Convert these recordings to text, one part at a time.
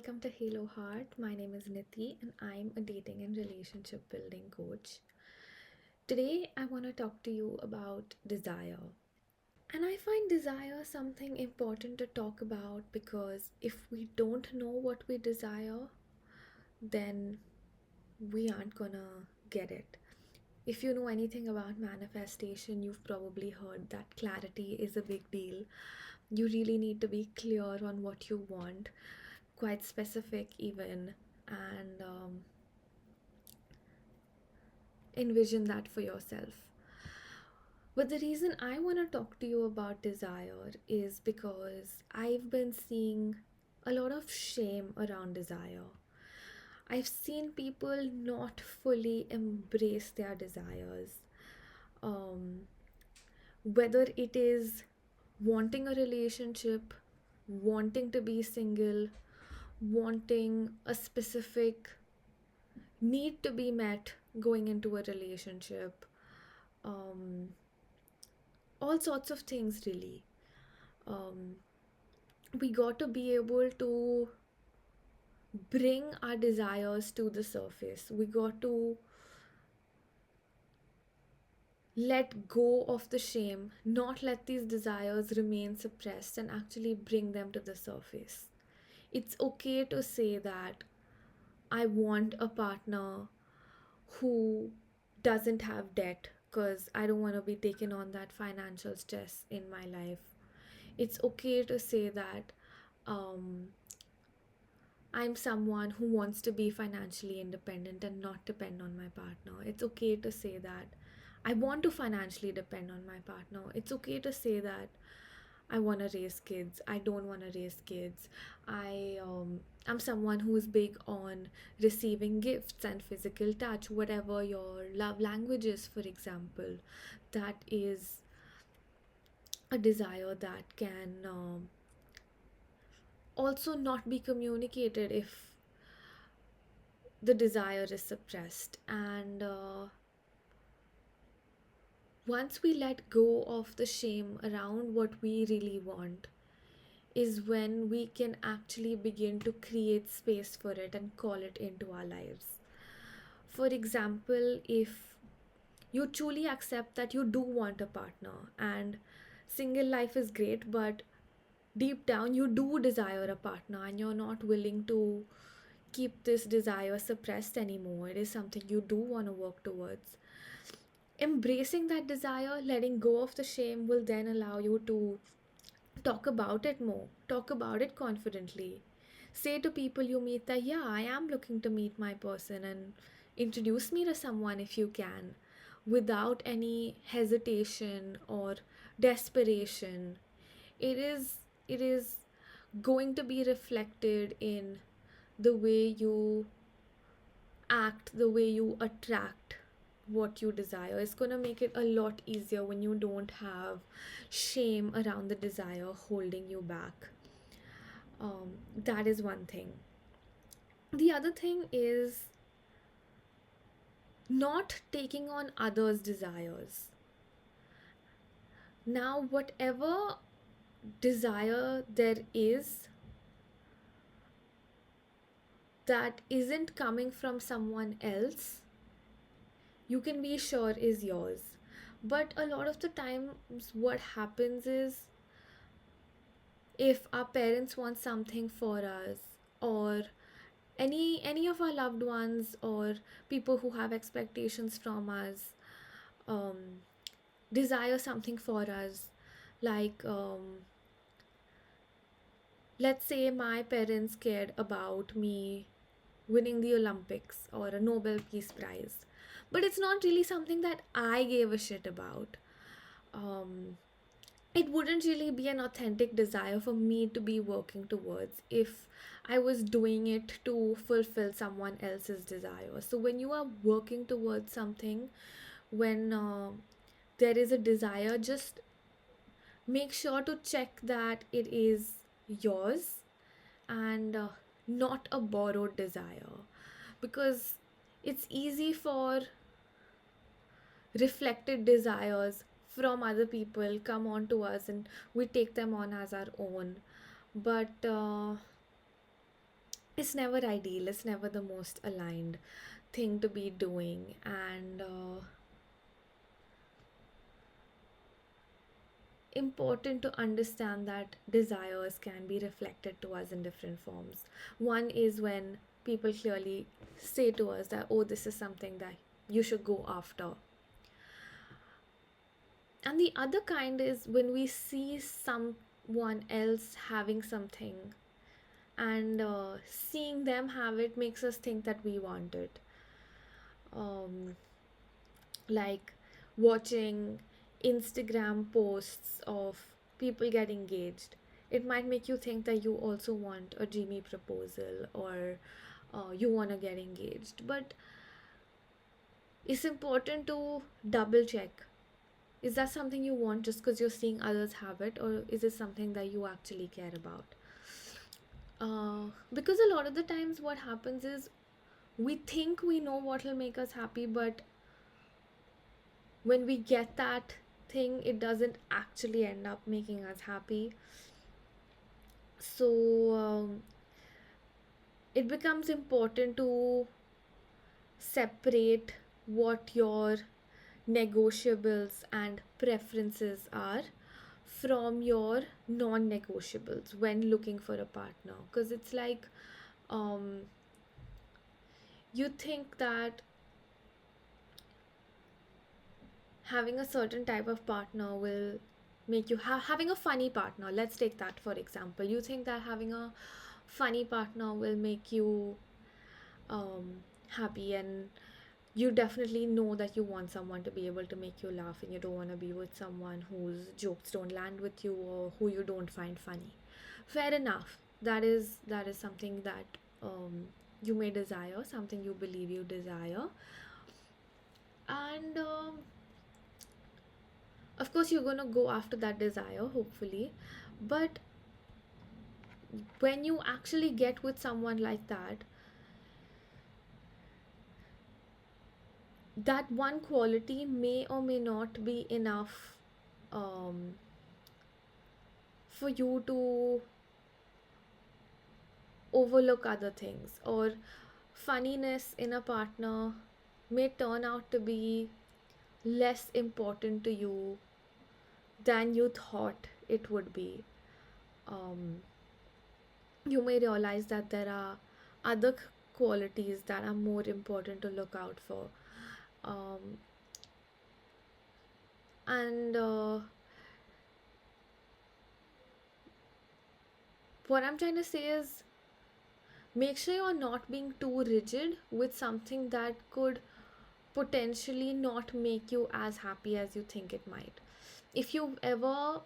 welcome to Halo Heart. My name is Niti and I'm a dating and relationship building coach. Today, I want to talk to you about desire. And I find desire something important to talk about because if we don't know what we desire, then we aren't gonna get it. If you know anything about manifestation, you've probably heard that clarity is a big deal. You really need to be clear on what you want, quite specific even, and envision that for yourself. But the reason I want to talk to you about desire is because I've been seeing a lot of shame around desire. I've seen people not fully embrace their desires. Um, Whether it is wanting a relationship, wanting to be single, wanting a specific need to be met going into a relationship, um, all sorts of things, really. Um, we got to be able to bring our desires to the surface. We got to let go of the shame, not let these desires remain suppressed, and actually bring them to the surface. It's okay to say that I want a partner who doesn't have debt because I don't want to be taken on that financial stress in my life. It's okay to say that um, I'm someone who wants to be financially independent and not depend on my partner. It's okay to say that I want to financially depend on my partner. It's okay to say that I want to raise kids. I don't want to raise kids. I'm someone who is big on receiving gifts and physical touch, whatever your love language is, for example. That is a desire that can also not be communicated if the desire is suppressed. And once we let go of the shame around what we really want, is when we can actually begin to create space for it and call it into our lives. For example, if you truly accept that you do want a partner and single life is great, but deep down you do desire a partner and you're not willing to keep this desire suppressed anymore, it is something you do want to work towards. Embracing that desire, letting go of the shame, will then allow you to talk about it more, talk about it confidently. Say to people you meet that, yeah, I am looking to meet my person and introduce me to someone if you can, without any hesitation or desperation. It is going to be reflected in the way you act, the way you attract what you desire. It's going to make it a lot easier when you don't have shame around the desire holding you back. That is one thing. The other thing is not taking on others' desires. Now, whatever desire there is that isn't coming from someone else, you can be sure is yours. But a lot of the times, what happens is if our parents want something for us, or any of our loved ones, or people who have expectations from us, um, desire something for us, like let's say my parents cared about me winning the Olympics or a Nobel Peace Prize, but it's not really something that I gave a shit about. um, it wouldn't really be an authentic desire for me to be working towards if I was doing it to fulfill someone else's desire. So when you are working towards something, when there is a desire, just make sure to check that it is yours and not a borrowed desire, because it's easy for reflected desires from other people come on to us and we take them on as our own. But It's never ideal, it's never the most aligned thing to be doing. And important to understand that desires can be reflected to us in different forms. One is when people clearly say to us that, oh, this is something that you should go after. And the other kind is when we see someone else having something, and seeing them have it makes us think that we want it. Um, like watching Instagram posts of people get engaged. It might make you think that you also want a Jimmy proposal, or you want to get engaged. But it's important to double check, is that something you want just because you're seeing others have it, or is it something that you actually care about? Because a lot of the times, what happens is we think we know what will make us happy, but when we get that thing, it doesn't actually end up making us happy. So it becomes important to separate what your negotiables and preferences are from your non negotiables when looking for a partner. Because it's like, um, you think that having a certain type of partner will make you having a funny partner, let's take that for example. You think that having a funny partner will make you happy, and you definitely know that you want someone to be able to make you laugh, and you don't want to be with someone whose jokes don't land with you or who you don't find funny. Fair enough, that is something that you may desire, something you believe you desire. And of course you're going to go after that desire, hopefully. But when you actually get with someone like that, that one quality may or may not be enough um, for you to overlook other things, or funniness in a partner may turn out to be less important to you than you thought it would be. um, you may realize that there are other qualities that are more important to look out for. um, and what I'm trying to say is, make sure you're not being too rigid with something that could potentially not make you as happy as you think it might. If you've ever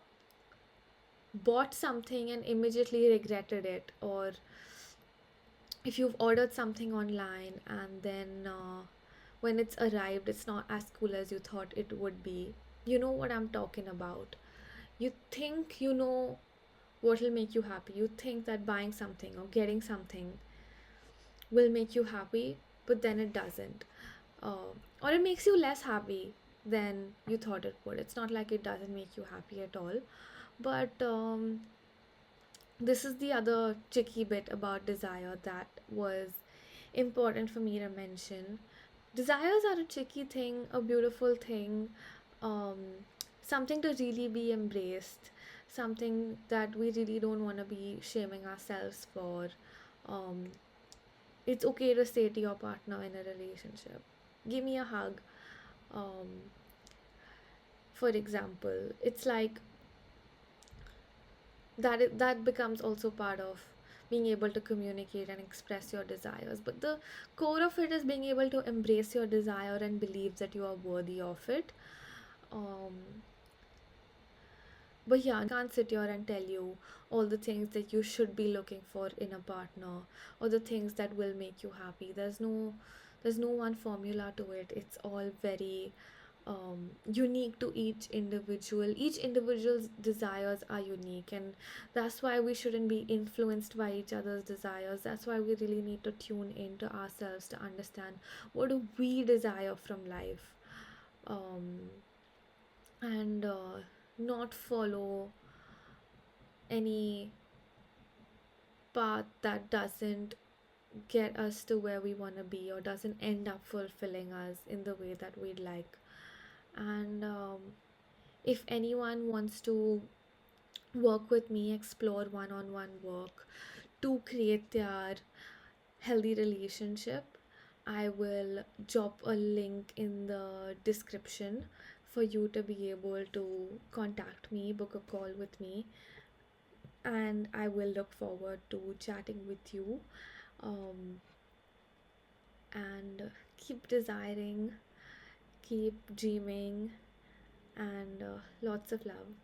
bought something and immediately regretted it, or if you've ordered something online and then when it's arrived it's not as cool as you thought it would be, you know what I'm talking about. You think you know what will make you happy. You think that buying something or getting something will make you happy, but then it doesn't. uh, or it makes you less happy than you thought it would. It's not like it doesn't make you happy at all. But this is the other tricky bit about desire that was important for me to mention. Desires are a tricky thing, a beautiful thing, um, something to really be embraced, something that we really don't want to be shaming ourselves for. Um, it's okay to say to your partner in a relationship, give me a hug. Um, for example, it's like that becomes also part of being able to communicate and express your desires. But the core of it is being able to embrace your desire and believe that you are worthy of it. um, but yeah, can't sit here and tell you all the things that you should be looking for in a partner, or the things that will make you happy. There's no one formula to it. It's all very unique to each individual. Each individual's desires are unique, and that's why we shouldn't be influenced by each other's desires. That's why we really need to tune into ourselves to understand what do we desire from life, um, and not follow any path that doesn't get us to where we want to be, or doesn't end up fulfilling us in the way that we'd like. And if anyone wants to work with me, explore one on one work to create their healthy relationship, I will drop a link in the description for you to be able to contact me, book a call with me, and I will look forward to chatting with you. Um, and keep desiring, keep dreaming, and lots of love.